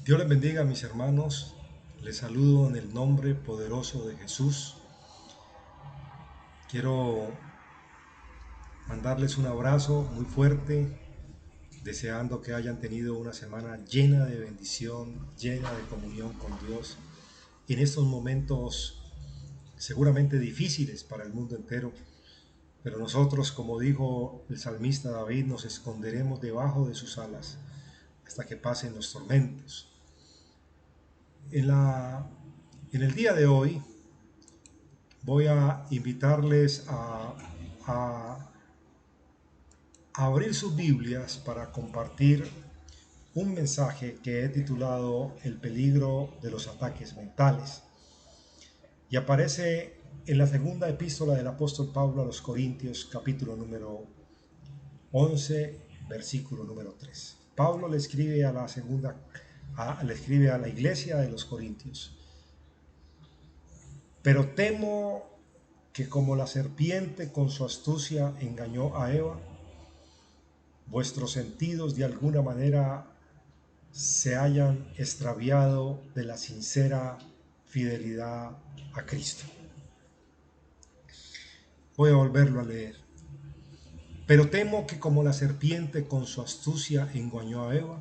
Dios les bendiga, mis hermanos. Les saludo en el nombre poderoso de Jesús. Quiero mandarles un abrazo muy fuerte, deseando que hayan tenido una semana llena de bendición, llena de comunión con Dios. En estos momentos seguramente difíciles para el mundo entero, pero nosotros, como dijo el salmista David, nos esconderemos debajo de sus alas hasta que pasen los tormentos. En el día de hoy voy a invitarles a abrir sus Biblias para compartir un mensaje que he titulado El peligro de los ataques mentales. Y aparece en la segunda epístola del apóstol Pablo a los Corintios, capítulo número 11, versículo número 3. Pablo le escribe le escribe a la iglesia de los Corintios: pero temo que como la serpiente con su astucia engañó a Eva, vuestros sentidos de alguna manera se hayan extraviado de la sincera fidelidad a Cristo. Voy a volverlo a leer. Pero temo que como la serpiente con su astucia engañó a Eva,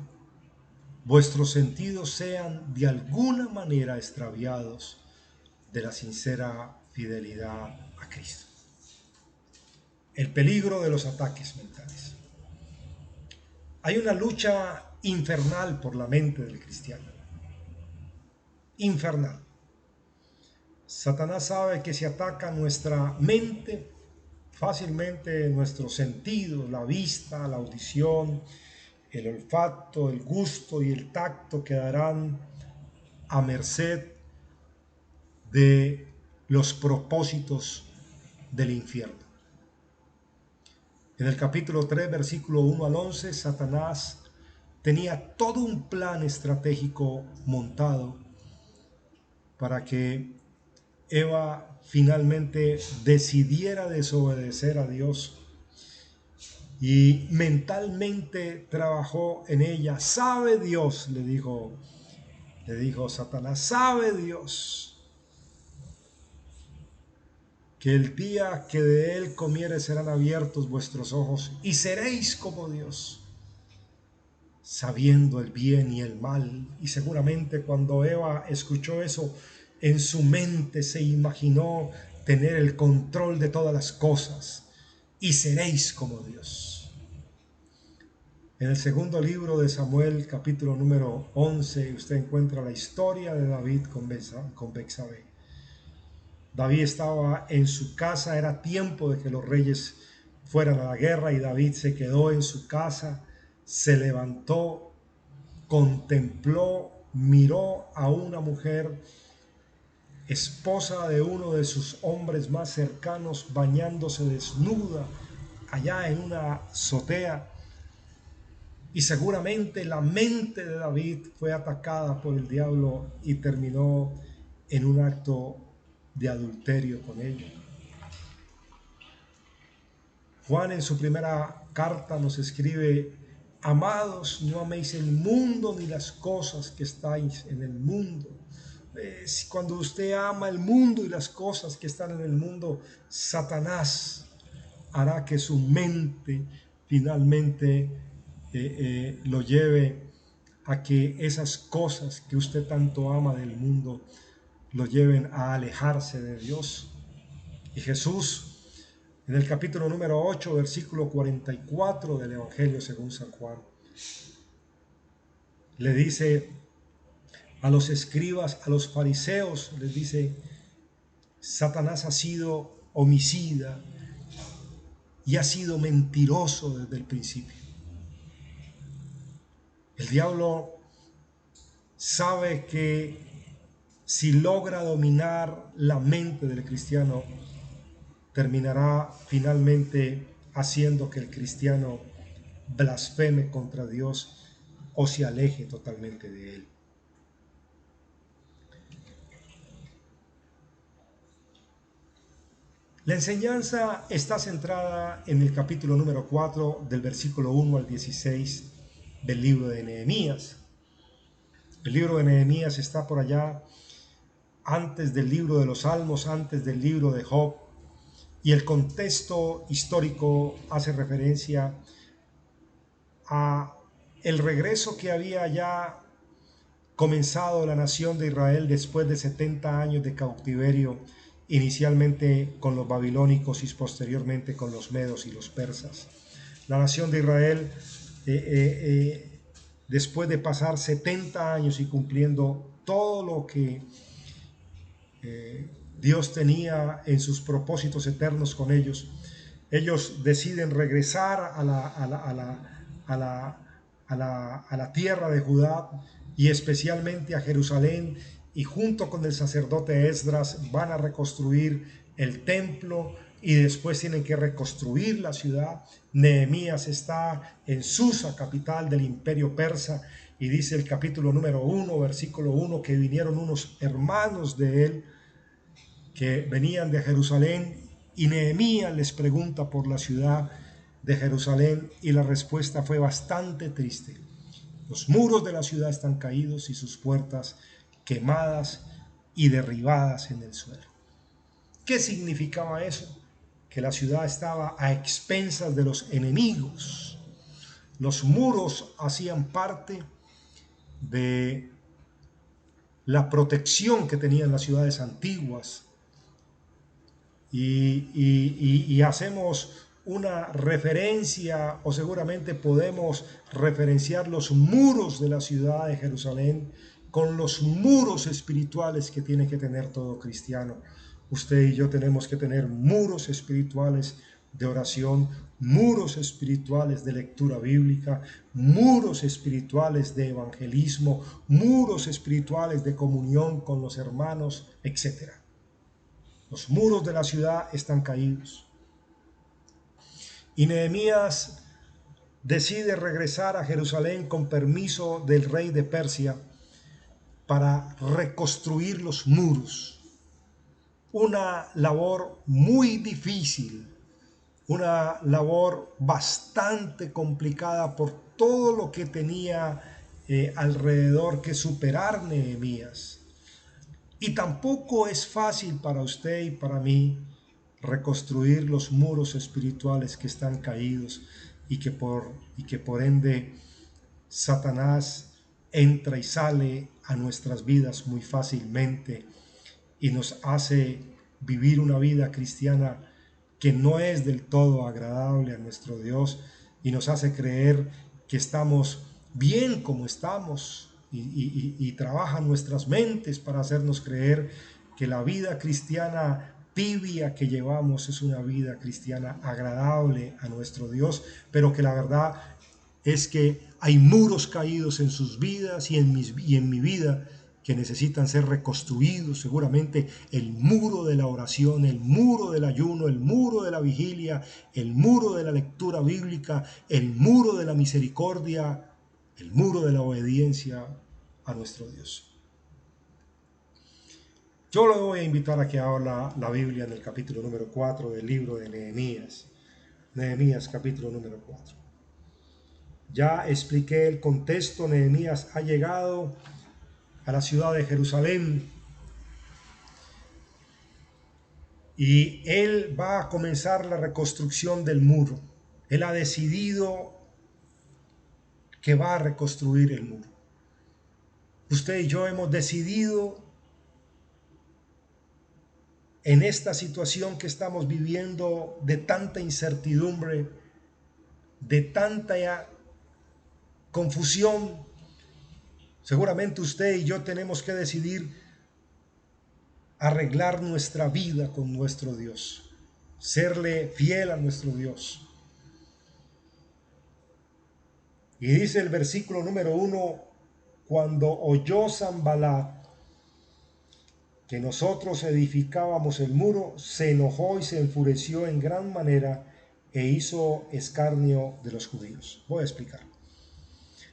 vuestros sentidos sean de alguna manera extraviados de la sincera fidelidad a Cristo. El peligro de los ataques mentales. Hay una lucha infernal por la mente del cristiano. Infernal. Satanás sabe que si ataca nuestra mente, fácilmente nuestros sentidos, la vista, la audición, el olfato, el gusto y el tacto quedarán a merced de los propósitos del infierno. En el capítulo 3, versículo 1 al 11, Satanás tenía todo un plan estratégico montado para que Eva finalmente decidiera desobedecer a Dios, y mentalmente trabajó en ella. Sabe Dios, le dijo Satanás, sabe Dios que el día que de él comiereis serán abiertos vuestros ojos y seréis como Dios, sabiendo el bien y el mal. Y seguramente cuando Eva escuchó eso, en su mente se imaginó tener el control de todas las cosas. Y seréis como Dios. En el segundo libro de Samuel, capítulo número 11, usted encuentra la historia de David con Betsabé. David estaba en su casa, era tiempo de que los reyes fueran a la guerra, y David se quedó en su casa, se levantó, contempló, miró a una mujer, esposa de uno de sus hombres más cercanos, bañándose desnuda allá en una azotea. Y seguramente la mente de David fue atacada por el diablo y terminó en un acto de adulterio con ella. Juan en su primera carta nos escribe: amados, no améis el mundo ni las cosas que estáis en el mundo. Cuando usted ama el mundo y las cosas que están en el mundo, Satanás hará que su mente finalmente lo lleve a que esas cosas que usted tanto ama del mundo lo lleven a alejarse de Dios. Y Jesús, en el capítulo número 8, versículo 44 del Evangelio según San Juan, le dice a los escribas, a los fariseos, les dice: Satanás ha sido homicida y ha sido mentiroso desde el principio. El diablo sabe que si logra dominar la mente del cristiano, terminará finalmente haciendo que el cristiano blasfeme contra Dios o se aleje totalmente de él. La enseñanza está centrada en el capítulo número 4, del versículo 1 al 16 del libro de Nehemías. El libro de Nehemías está por allá antes del libro de los Salmos, antes del libro de Job, y el contexto histórico hace referencia a el regreso que había ya comenzado la nación de Israel después de 70 años de cautiverio, inicialmente con los babilónicos y posteriormente con los medos y los persas. La nación de Israel, después de pasar 70 años y cumpliendo todo lo que Dios tenía en sus propósitos eternos con ellos deciden regresar a la tierra de Judá y especialmente a Jerusalén, y junto con el sacerdote Esdras van a reconstruir el templo y después tienen que reconstruir la ciudad. Nehemías está en Susa, capital del imperio persa, y dice el capítulo número 1, versículo 1, que vinieron unos hermanos de él que venían de Jerusalén, y Nehemías les pregunta por la ciudad de Jerusalén, y la respuesta fue bastante triste. Los muros de la ciudad están caídos y sus puertas quemadas y derribadas en el suelo. ¿Qué significaba eso? Que la ciudad estaba a expensas de los enemigos. Los muros hacían parte de la protección que tenían las ciudades antiguas, y hacemos una referencia, o seguramente podemos referenciar los muros de la ciudad de Jerusalén con los muros espirituales que tiene que tener todo cristiano. Usted y yo tenemos que tener muros espirituales de oración, muros espirituales de lectura bíblica, muros espirituales de evangelismo, muros espirituales de comunión con los hermanos, etc. Los muros de la ciudad están caídos. Y Nehemías decide regresar a Jerusalén con permiso del rey de Persia para reconstruir los muros. Una labor muy difícil, una labor bastante complicada por todo lo que tenía alrededor que superar Nehemías. Y tampoco es fácil para usted y para mí reconstruir los muros espirituales que están caídos, y que por ende Satanás entra y sale a nuestras vidas muy fácilmente y nos hace vivir una vida cristiana que no es del todo agradable a nuestro Dios, y nos hace creer que estamos bien como estamos, y trabaja nuestras mentes para hacernos creer que la vida cristiana tibia que llevamos es una vida cristiana agradable a nuestro Dios, pero que la verdad es que hay muros caídos en sus vidas y en mi vida que necesitan ser reconstruidos. Seguramente el muro de la oración, el muro del ayuno, el muro de la vigilia, el muro de la lectura bíblica, el muro de la misericordia, el muro de la obediencia a nuestro Dios. Yo lo voy a invitar a que abra la Biblia en el capítulo número 4 del libro de Nehemías. Nehemías capítulo número 4. Ya expliqué el contexto. Nehemías ha llegado a la ciudad de Jerusalén y él va a comenzar la reconstrucción del muro. Él ha decidido que va a reconstruir el muro. Usted y yo hemos decidido en esta situación que estamos viviendo de tanta incertidumbre, de tanta confusión. Seguramente usted y yo tenemos que decidir arreglar nuestra vida con nuestro Dios, serle fiel a nuestro Dios. Y dice el versículo número 1, cuando oyó Sanballat que nosotros edificábamos el muro, se enojó y se enfureció en gran manera e hizo escarnio de los judíos. Voy a explicar.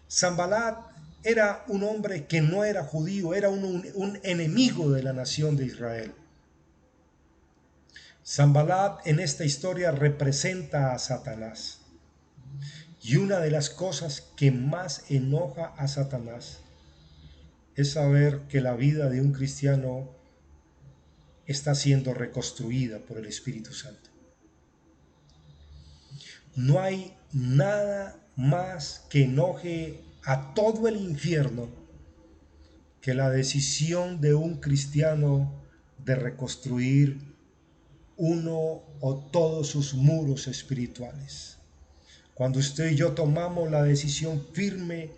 Sanballat era un hombre que no era judío, era un enemigo de la nación de Israel. Sanballat en esta historia representa a Satanás. Y una de las cosas que más enoja a Satanás es saber que la vida de un cristiano está siendo reconstruida por el Espíritu Santo. No hay nada más que enoje a todo el infierno que la decisión de un cristiano de reconstruir uno o todos sus muros espirituales. Cuando usted y yo tomamos la decisión firme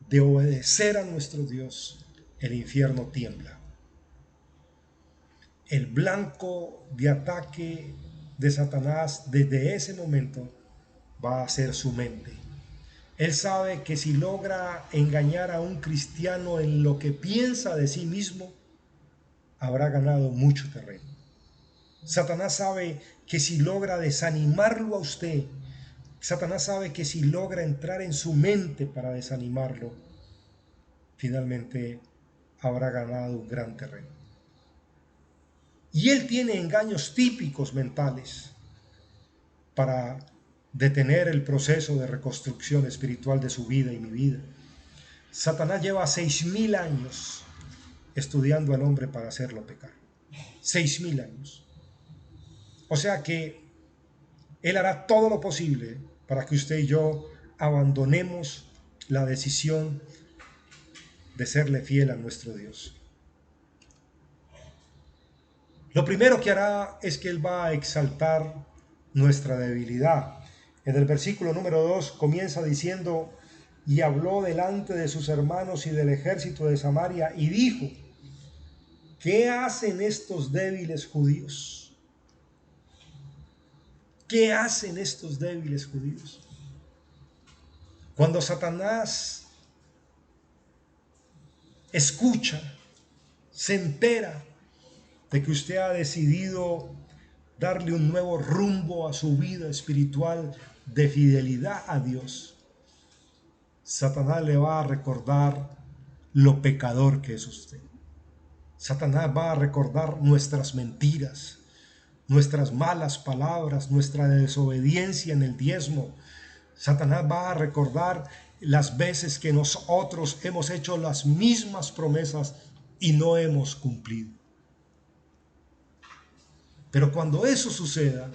de obedecer a nuestro Dios, el infierno tiembla. El blanco de ataque de Satanás desde ese momento va a ser su mente. Él sabe que si logra engañar a un cristiano en lo que piensa de sí mismo, habrá ganado mucho terreno. Satanás sabe que si logra desanimarlo a usted, Satanás sabe que si logra entrar en su mente para desanimarlo, finalmente habrá ganado un gran terreno. Y él tiene engaños típicos mentales para detener el proceso de reconstrucción espiritual de su vida y mi vida. Satanás lleva 6.000 años estudiando al hombre para hacerlo pecar. 6.000 años. O sea que él hará todo lo posible para que usted y yo abandonemos la decisión de serle fiel a nuestro Dios. Lo primero que hará es que él va a exaltar nuestra debilidad. En el versículo número 2 comienza diciendo: y habló delante de sus hermanos y del ejército de Samaria y dijo: ¿qué hacen estos débiles judíos? ¿Qué hacen estos débiles judíos? Cuando Satanás escucha, se entera de que usted ha decidido darle un nuevo rumbo a su vida espiritual de fidelidad a Dios, Satanás le va a recordar lo pecador que es usted. Satanás va a recordar nuestras mentiras, nuestras malas palabras, nuestra desobediencia en el diezmo. Satanás va a recordar las veces que nosotros hemos hecho las mismas promesas y no hemos cumplido. Pero cuando eso suceda,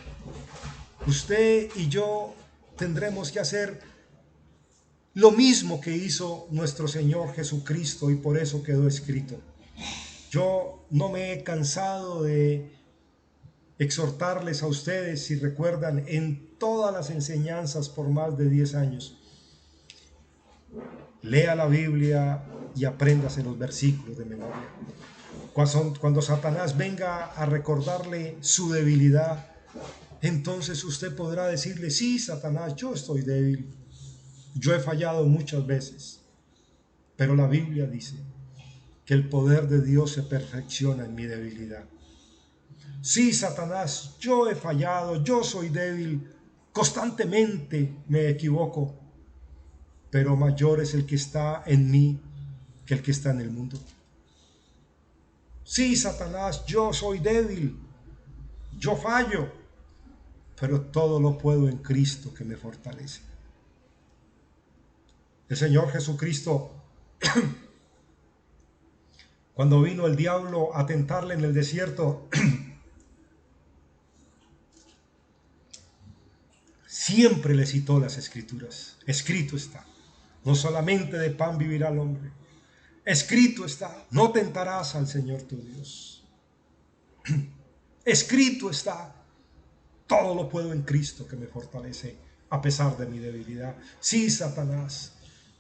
usted y yo tendremos que hacer lo mismo que hizo nuestro Señor Jesucristo, y por eso quedó escrito. Yo no me he cansado de exhortarles a ustedes, si recuerdan, en todas las enseñanzas por más de 10 años. Lea la Biblia y apréndase los versículos de memoria. Cuando Satanás venga a recordarle su debilidad, entonces usted podrá decirle: sí, Satanás, yo estoy débil, yo he fallado muchas veces, pero la Biblia dice que el poder de Dios se perfecciona en mi debilidad. Sí, Satanás, yo he fallado, yo soy débil, constantemente me equivoco, pero mayor es el que está en mí que el que está en el mundo. Sí, Satanás, yo soy débil, yo fallo, pero todo lo puedo en Cristo que me fortalece. El Señor Jesucristo, cuando vino el diablo a tentarle en el desierto, siempre le citó las Escrituras. Escrito está: no solamente de pan vivirá el hombre. Escrito está: no tentarás al Señor tu Dios. Escrito está: todo lo puedo en Cristo que me fortalece a pesar de mi debilidad. Sí, Satanás,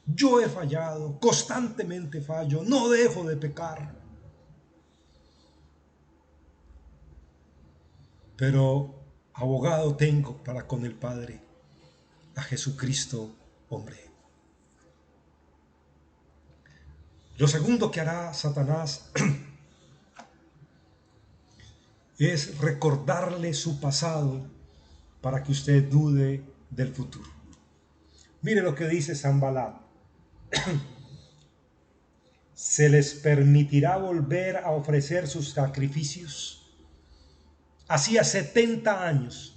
yo he fallado, constantemente fallo, no dejo de pecar. Pero abogado tengo para con el Padre, a Jesucristo hombre. Lo segundo que hará Satanás es recordarle su pasado para que usted dude del futuro. Mire lo que dice Sanballat: ¿se les permitirá volver a ofrecer sus sacrificios? Hacía 70 años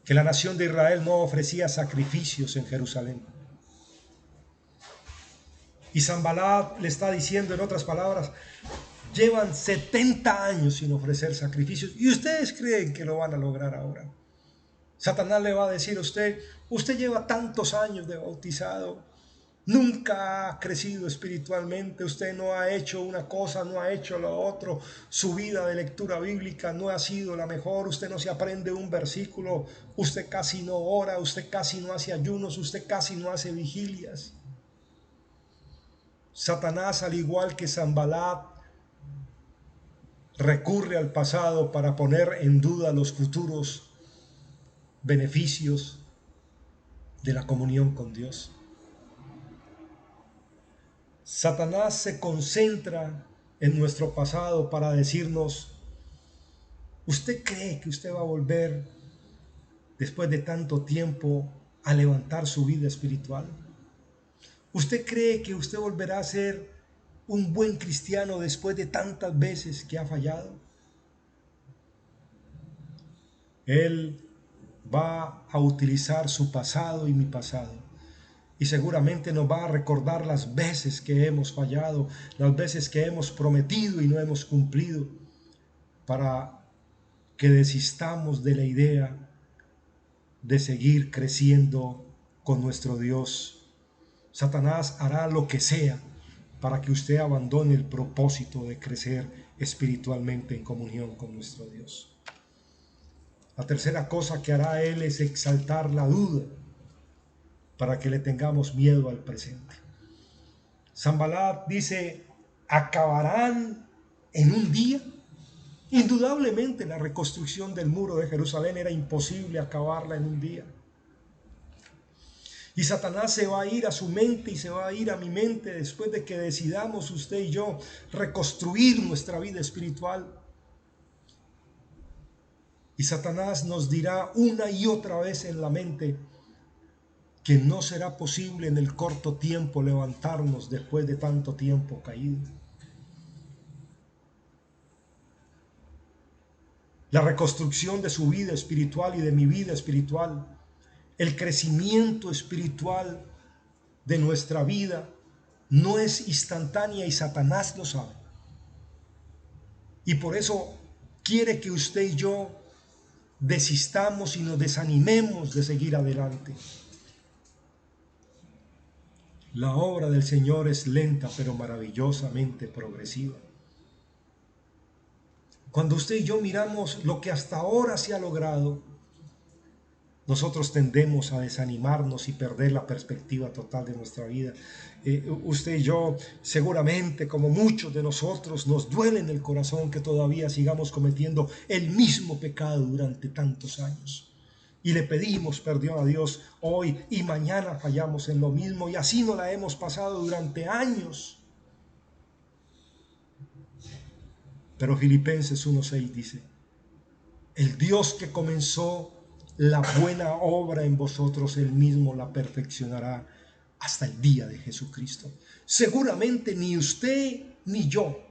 que la nación de Israel no ofrecía sacrificios en Jerusalén. Y Sanbalat le está diciendo, en otras palabras, llevan 70 años sin ofrecer sacrificios y ustedes creen que lo van a lograr ahora. Satanás le va a decir a usted, usted lleva tantos años de bautizado, nunca ha crecido espiritualmente, usted no ha hecho una cosa, no ha hecho lo otro, su vida de lectura bíblica no ha sido la mejor, usted no se aprende un versículo, usted casi no ora, usted casi no hace ayunos, usted casi no hace vigilias. Satanás, al igual que Sanbalat, recurre al pasado para poner en duda los futuros beneficios de la comunión con Dios. Satanás se concentra en nuestro pasado para decirnos, ¿usted cree que usted va a volver después de tanto tiempo a levantar su vida espiritual? ¿Usted cree que usted volverá a ser un buen cristiano después de tantas veces que ha fallado? Él va a utilizar su pasado y mi pasado. Y seguramente nos va a recordar las veces que hemos fallado, las veces que hemos prometido y no hemos cumplido, para que desistamos de la idea de seguir creciendo con nuestro Dios. Satanás hará lo que sea para que usted abandone el propósito de crecer espiritualmente en comunión con nuestro Dios. La tercera cosa que hará él es exaltar la duda para que le tengamos miedo al presente. Sanbalat dice, ¿acabarán en un día? Indudablemente la reconstrucción del muro de Jerusalén era imposible acabarla en un día. Y Satanás se va a ir a su mente y se va a ir a mi mente después de que decidamos usted y yo reconstruir nuestra vida espiritual. Y Satanás nos dirá una y otra vez en la mente que no será posible en el corto tiempo levantarnos después de tanto tiempo caído. La reconstrucción de su vida espiritual y de mi vida espiritual, el crecimiento espiritual de nuestra vida no es instantánea y Satanás lo sabe. Y por eso quiere que usted y yo desistamos y nos desanimemos de seguir adelante. La obra del Señor es lenta pero maravillosamente progresiva. Cuando usted y yo miramos lo que hasta ahora se ha logrado, nosotros tendemos a desanimarnos y perder la perspectiva total de nuestra vida. Usted y yo, seguramente, como muchos de nosotros, nos duele en el corazón que todavía sigamos cometiendo el mismo pecado durante tantos años. Y le pedimos perdón a Dios hoy y mañana fallamos en lo mismo y así nos la hemos pasado durante años. Pero Filipenses 1:6 dice, el Dios que comenzó la buena obra en vosotros, Él mismo la perfeccionará hasta el día de Jesucristo. Seguramente ni usted ni yo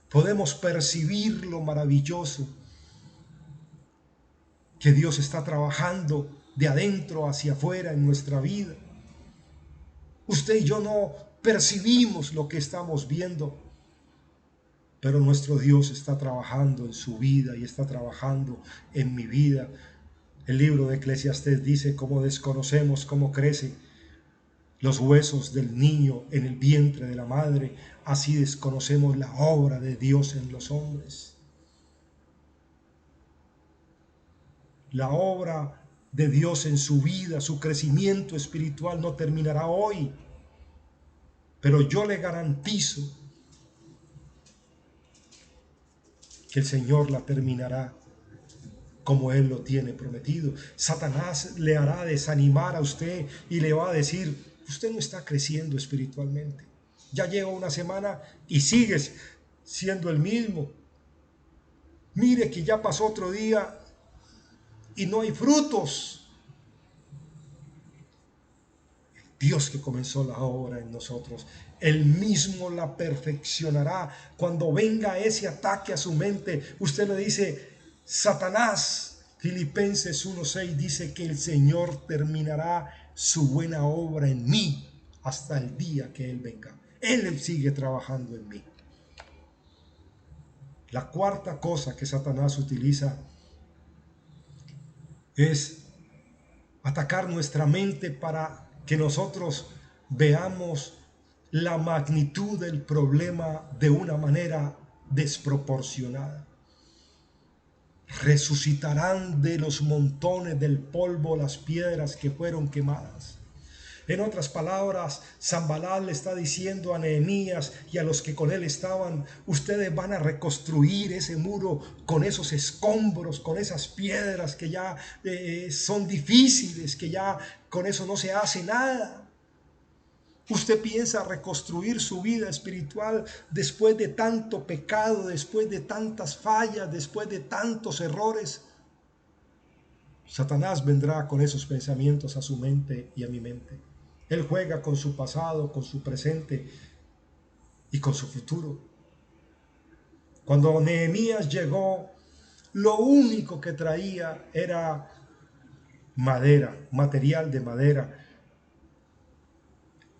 podemos percibir lo maravilloso que Dios está trabajando de adentro hacia afuera en nuestra vida. Usted y yo no percibimos lo que estamos viendo, pero nuestro Dios está trabajando en su vida y está trabajando en mi vida. El libro de Eclesiastés dice cómo desconocemos cómo crece los huesos del niño en el vientre de la madre, así desconocemos la obra de Dios en los hombres. La obra de Dios en su vida, su crecimiento espiritual no terminará hoy, pero yo le garantizo que el Señor la terminará como Él lo tiene prometido. Satanás le hará desanimar a usted y le va a decir, usted no está creciendo espiritualmente. Ya lleva una semana y sigues siendo el mismo. Mire que ya pasó otro día y no hay frutos. Dios que comenzó la obra en nosotros, Él mismo la perfeccionará. Cuando venga ese ataque a su mente, usted le dice, Satanás, Filipenses 1:6 dice que el Señor terminará su buena obra en mí. hasta el día que Él venga. Él sigue trabajando en mí. La cuarta cosa que Satanás utiliza es atacar nuestra mente para que nosotros veamos la magnitud del problema de una manera desproporcionada. Resucitarán de los montones del polvo las piedras que fueron quemadas. En otras palabras, Sanballat le está diciendo a Nehemías y a los que con él estaban: ustedes van a reconstruir ese muro con esos escombros, con esas piedras que ya son difíciles, que ya con eso no se hace nada. Usted piensa reconstruir su vida espiritual después de tanto pecado, después de tantas fallas, después de tantos errores. Satanás vendrá con esos pensamientos a su mente y a mi mente. Él juega con su pasado, con su presente y con su futuro. Cuando Nehemías llegó, lo único que traía era madera, material de madera.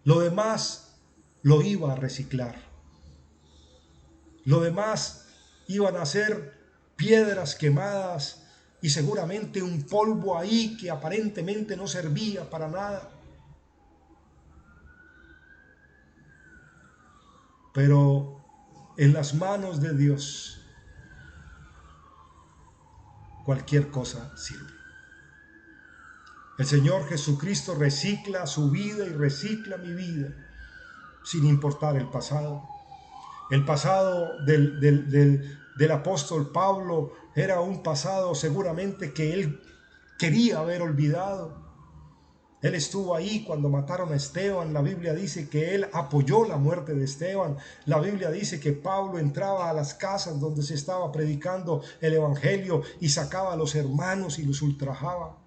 Lo demás lo iba a reciclar. Lo demás iban a ser piedras quemadas y seguramente un polvo ahí que aparentemente no servía para nada. Pero en las manos de Dios cualquier cosa sirve. El Señor Jesucristo recicla su vida y recicla mi vida, sin importar el pasado. El pasado del apóstol Pablo era un pasado seguramente que él quería haber olvidado. Él estuvo ahí cuando mataron a Esteban. La Biblia dice que él apoyó la muerte de Esteban. La Biblia dice que Pablo entraba a las casas donde se estaba predicando el evangelio y sacaba a los hermanos y los ultrajaba.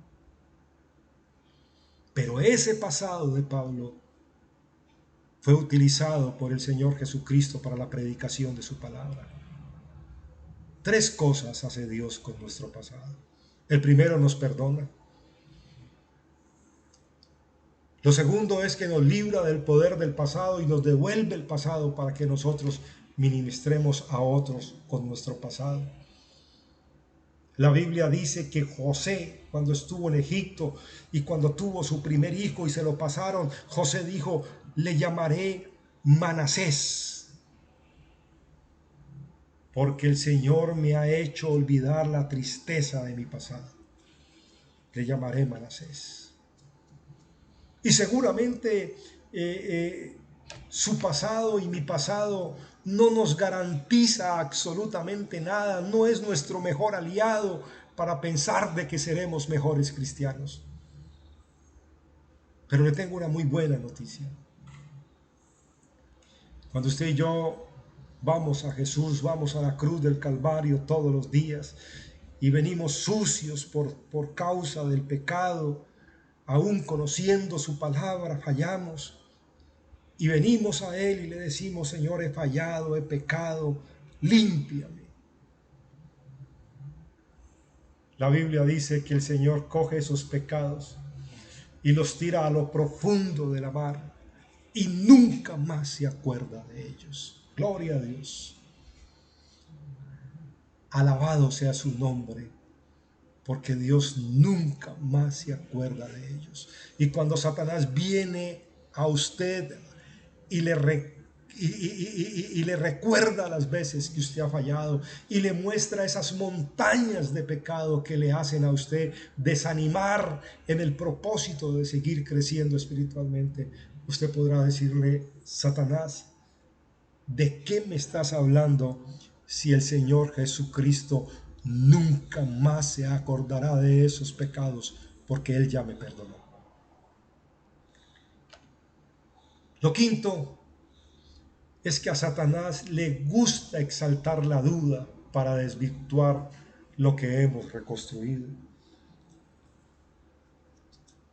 Pero ese pasado de Pablo fue utilizado por el Señor Jesucristo para la predicación de su palabra. Tres cosas hace Dios con nuestro pasado. El primero, nos perdona. Lo segundo es que nos libra del poder del pasado y nos devuelve el pasado para que nosotros ministremos a otros con nuestro pasado. La Biblia dice que José, cuando estuvo en Egipto y cuando tuvo su primer hijo y se lo pasaron, José dijo: le llamaré Manasés, porque el Señor me ha hecho olvidar la tristeza de mi pasado. Le llamaré Manasés. Y seguramente su pasado y mi pasado no nos garantiza absolutamente nada, no es nuestro mejor aliado para pensar de que seremos mejores cristianos. Pero le tengo una muy buena noticia. Cuando usted y yo vamos a Jesús, vamos a la cruz del Calvario todos los días y venimos sucios por causa del pecado, aún conociendo su palabra, fallamos. Y venimos a Él y le decimos: Señor, he fallado, he pecado, límpiame. La Biblia dice que el Señor coge esos pecados y los tira a lo profundo de la mar y nunca más se acuerda de ellos. Gloria a Dios. Alabado sea su nombre, porque Dios nunca más se acuerda de ellos. Y cuando Satanás viene a usted y le recuerda las veces que usted ha fallado y le muestra esas montañas de pecado que le hacen a usted desanimar en el propósito de seguir creciendo espiritualmente, usted podrá decirle: Satanás, ¿de qué me estás hablando si el Señor Jesucristo nunca más se acordará de esos pecados porque Él ya me perdonó? Lo quinto es que a Satanás le gusta exaltar la duda para desvirtuar lo que hemos reconstruido.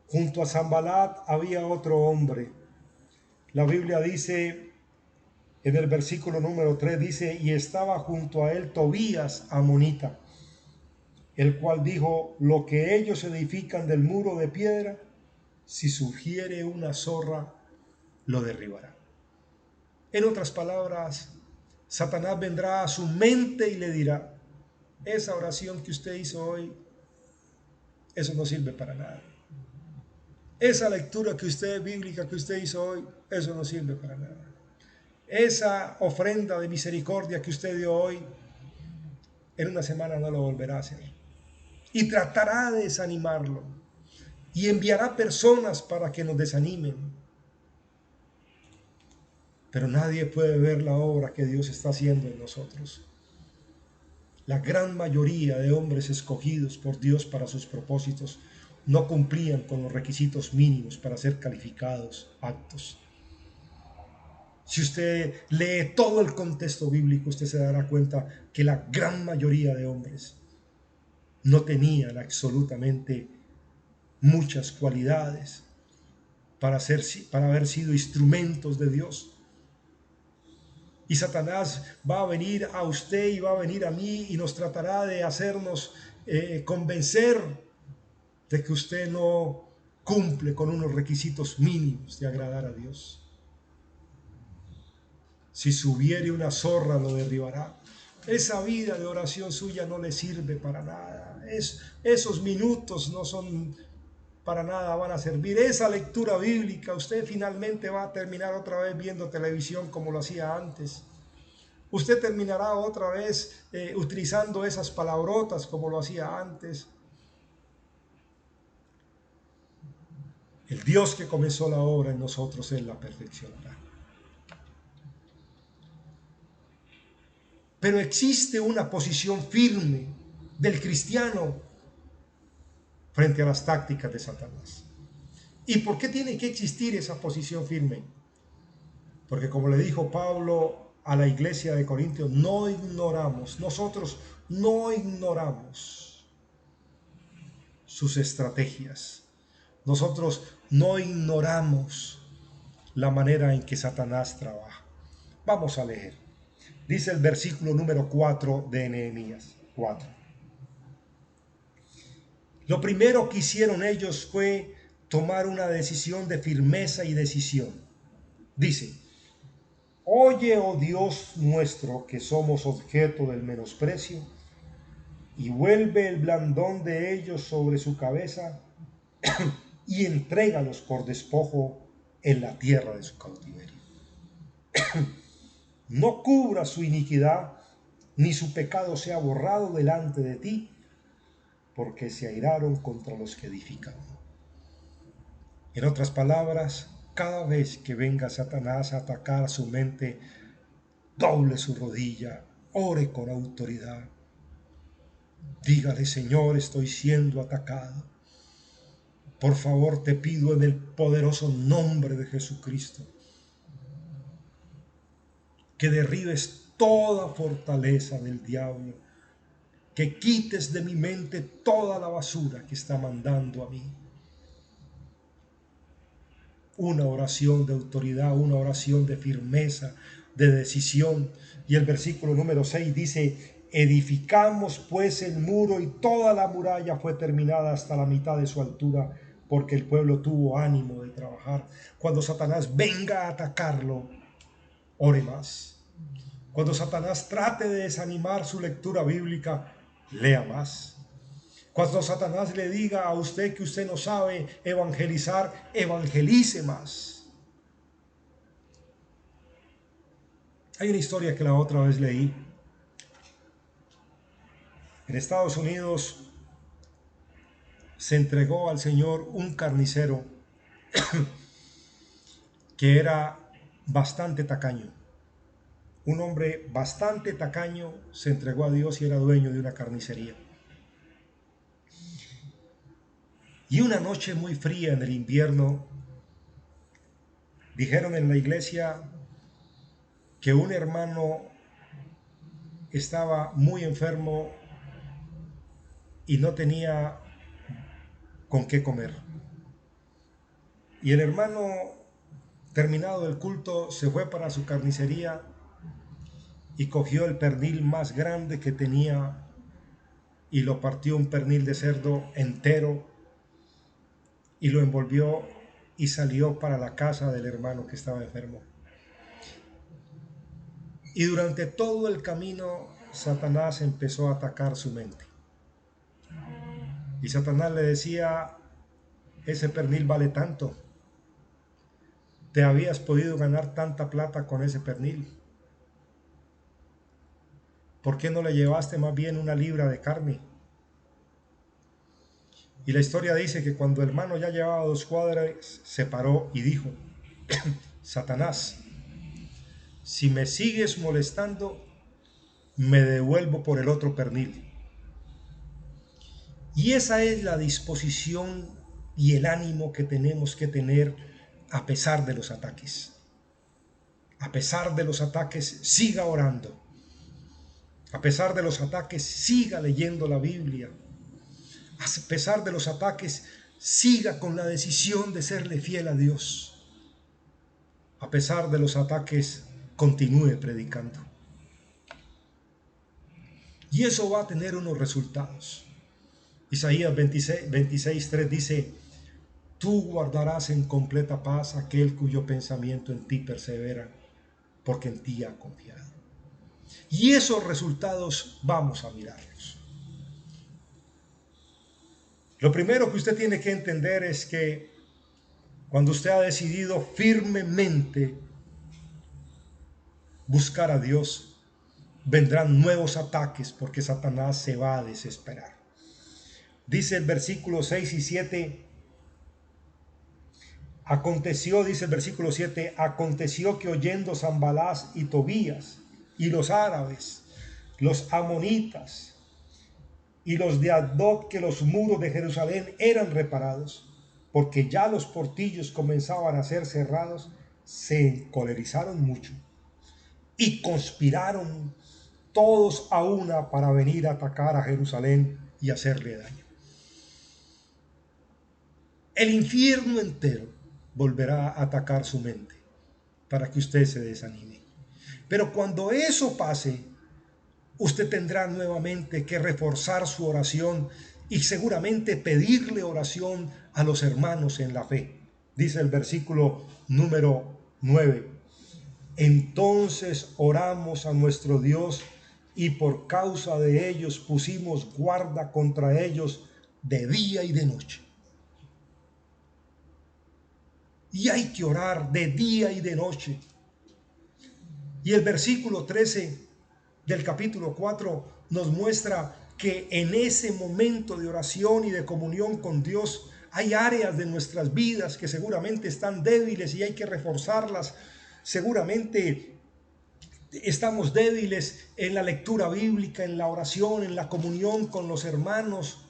Junto a Sanballat había otro hombre. La Biblia dice en el versículo número 3, dice: y estaba junto a él Tobías amonita, el cual dijo: lo que ellos edifican del muro de piedra, si surgiere una zorra, lo derribará. En otras palabras, Satanás vendrá a su mente y le dirá, esa oración que usted hizo hoy, eso no sirve para nada. Esa lectura que usted bíblica que usted hizo hoy, eso no sirve para nada. Esa ofrenda de misericordia que usted dio hoy, en una semana no lo volverá a hacer. Y tratará de desanimarlo. Y enviará personas para que nos desanimen. Pero nadie puede ver la obra que Dios está haciendo en nosotros. La gran mayoría de hombres escogidos por Dios para sus propósitos no cumplían con los requisitos mínimos para ser calificados aptos. Si usted lee todo el contexto bíblico, usted se dará cuenta que la gran mayoría de hombres no tenían absolutamente muchas cualidades para haber sido instrumentos de Dios. Y Satanás va a venir a usted y va a venir a mí y nos tratará de hacernos convencer de que usted no cumple con unos requisitos mínimos de agradar a Dios. Si subiere una zorra lo derribará. Esa vida de oración suya no le sirve para nada. Esos minutos no son para nada, van a servir. Esa lectura bíblica, usted finalmente va a terminar otra vez viendo televisión como lo hacía antes. Usted terminará otra vez utilizando esas palabrotas como lo hacía antes. El Dios que comenzó la obra en nosotros, Él la perfeccionará. Pero existe una posición firme del cristiano frente a las tácticas de Satanás. ¿Y por qué tiene que existir esa posición firme? Porque como le dijo Pablo a la iglesia de Corintios, nosotros no ignoramos sus estrategias. Nosotros no ignoramos la manera en que Satanás trabaja. Vamos a leer. Dice el versículo número 4 de Nehemías 4. Lo primero que hicieron ellos fue tomar una decisión de firmeza y decisión. Dice, oye, oh Dios nuestro, que somos objeto del menosprecio, y vuelve el blandón de ellos sobre su cabeza, y entrégalos por despojo en la tierra de su cautiverio. No cubra su iniquidad, ni su pecado sea borrado delante de ti, porque se airaron contra los que edifican. En otras palabras, cada vez que venga Satanás a atacar su mente, doble su rodilla, ore con autoridad. Dígale, Señor, estoy siendo atacado. Por favor, te pido en el poderoso nombre de Jesucristo que derribes toda fortaleza del diablo, que quites de mi mente toda la basura que está mandando a mí. Una oración de autoridad, una oración de firmeza, de decisión. Y el versículo número 6 dice, edificamos pues el muro y toda la muralla fue terminada hasta la mitad de su altura, porque el pueblo tuvo ánimo de trabajar. Cuando Satanás venga a atacarlo, ore más. Cuando Satanás trate de desanimar su lectura bíblica, lea más. Cuando Satanás le diga a usted que usted no sabe evangelizar, evangelice más. Hay una historia que la otra vez leí. En Estados Unidos se entregó al Señor un carnicero que era bastante tacaño. Un hombre bastante tacaño se entregó a Dios y era dueño de una carnicería. Y una noche muy fría en el invierno, dijeron en la iglesia que un hermano estaba muy enfermo y no tenía con qué comer. Y el hermano, terminado el culto, se fue para su carnicería y cogió el pernil más grande que tenía y lo partió, un pernil de cerdo entero, y lo envolvió y salió para la casa del hermano que estaba enfermo. Y durante todo el camino, Satanás empezó a atacar su mente. Y Satanás le decía, ese pernil vale tanto. Te habías podido ganar tanta plata con ese pernil. ¿Por qué no le llevaste más bien una libra de carne? Y la historia dice que cuando el hermano ya llevaba 2 cuadras, se paró y dijo, Satanás, si me sigues molestando, me devuelvo por el otro pernil. Y esa es la disposición y el ánimo que tenemos que tener a pesar de los ataques. A pesar de los ataques, siga orando. A pesar de los ataques, siga leyendo la Biblia. A pesar de los ataques, siga con la decisión de serle fiel a Dios. A pesar de los ataques, continúe predicando. Y eso va a tener unos resultados. Isaías 26:3 dice, tú guardarás en completa paz aquel cuyo pensamiento en ti persevera, porque en ti ha confiado. Y esos resultados vamos a mirarlos. Lo primero que usted tiene que entender es que cuando usted ha decidido firmemente buscar a Dios, vendrán nuevos ataques porque Satanás se va a desesperar. Dice el versículo 6 y 7, aconteció, dice el versículo 7, aconteció que oyendo Sanballat y Tobías y los árabes, los amonitas y los de Asdod, que los muros de Jerusalén eran reparados, porque ya los portillos comenzaban a ser cerrados, se encolerizaron mucho y conspiraron todos a una para venir a atacar a Jerusalén y hacerle daño. El infierno entero volverá a atacar su mente para que usted se desanime. Pero cuando eso pase, usted tendrá nuevamente que reforzar su oración y seguramente pedirle oración a los hermanos en la fe. Dice el versículo número 9. Entonces oramos a nuestro Dios y por causa de ellos pusimos guarda contra ellos de día y de noche. Y hay que orar de día y de noche. Y el versículo 13 del capítulo 4 nos muestra que en ese momento de oración y de comunión con Dios hay áreas de nuestras vidas que seguramente están débiles y hay que reforzarlas. Seguramente estamos débiles en la lectura bíblica, en la oración, en la comunión con los hermanos,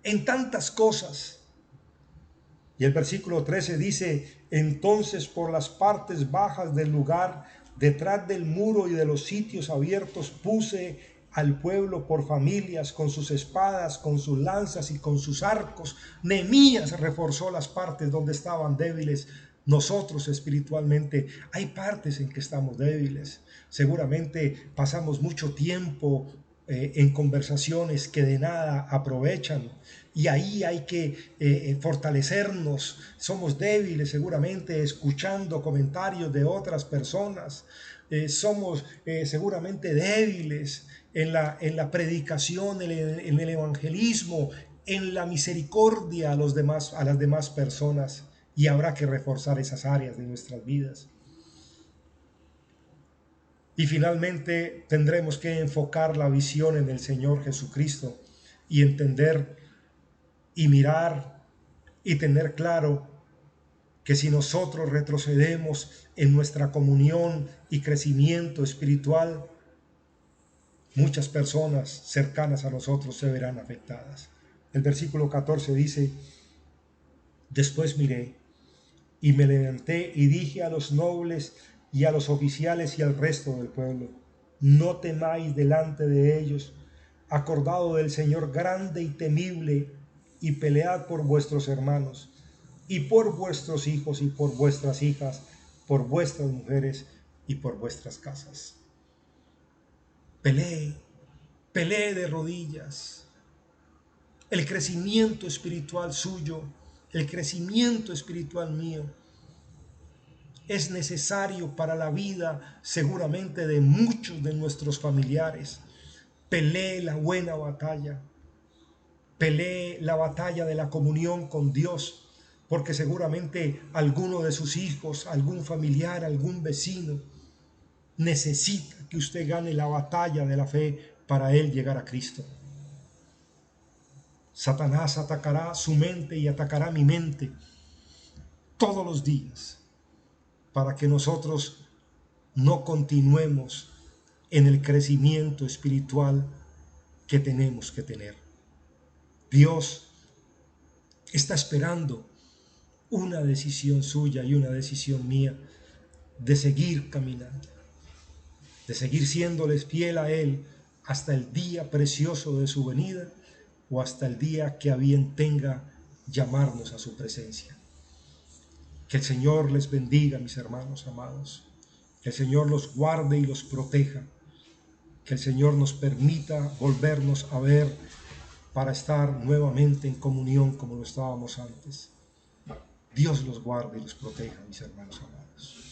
en tantas cosas. Y el versículo 13 dice, entonces por las partes bajas del lugar, detrás del muro y de los sitios abiertos, puse al pueblo por familias, con sus espadas, con sus lanzas y con sus arcos. Nehemías reforzó las partes donde estaban débiles. Nosotros espiritualmente hay partes en que estamos débiles. Seguramente pasamos mucho tiempo en conversaciones que de nada aprovechan. Y ahí hay que fortalecernos. Somos débiles seguramente escuchando comentarios de otras personas. Somos seguramente débiles en la predicación, en el evangelismo, en la misericordia a las demás personas. Y habrá que reforzar esas áreas de nuestras vidas. Y finalmente tendremos que enfocar la visión en el Señor Jesucristo y entender y mirar y tener claro que si nosotros retrocedemos en nuestra comunión y crecimiento espiritual, muchas personas cercanas a nosotros se verán afectadas. El versículo 14 dice, después miré y me levanté y dije a los nobles y a los oficiales y al resto del pueblo, no temáis delante de ellos, acordado del Señor grande y temible, y pelead por vuestros hermanos, y por vuestros hijos y por vuestras hijas, por vuestras mujeres y por vuestras casas. Pelee, pelee de rodillas. El crecimiento espiritual suyo El crecimiento espiritual mío es necesario para la vida seguramente de muchos de nuestros familiares. Pelee la buena batalla, pelee la batalla de la comunión con Dios, porque seguramente alguno de sus hijos, algún familiar, algún vecino necesita que usted gane la batalla de la fe para él llegar a Cristo. Satanás atacará su mente y atacará mi mente todos los días para que nosotros no continuemos en el crecimiento espiritual que tenemos que tener. Dios está esperando una decisión suya y una decisión mía de seguir caminando, de seguir siéndoles fiel a Él hasta el día precioso de su venida o hasta el día que a bien tenga llamarnos a su presencia. Que el Señor les bendiga, mis hermanos amados. Que el Señor los guarde y los proteja. Que el Señor nos permita volvernos a ver para estar nuevamente en comunión como lo estábamos antes. Dios los guarde y los proteja, mis hermanos amados.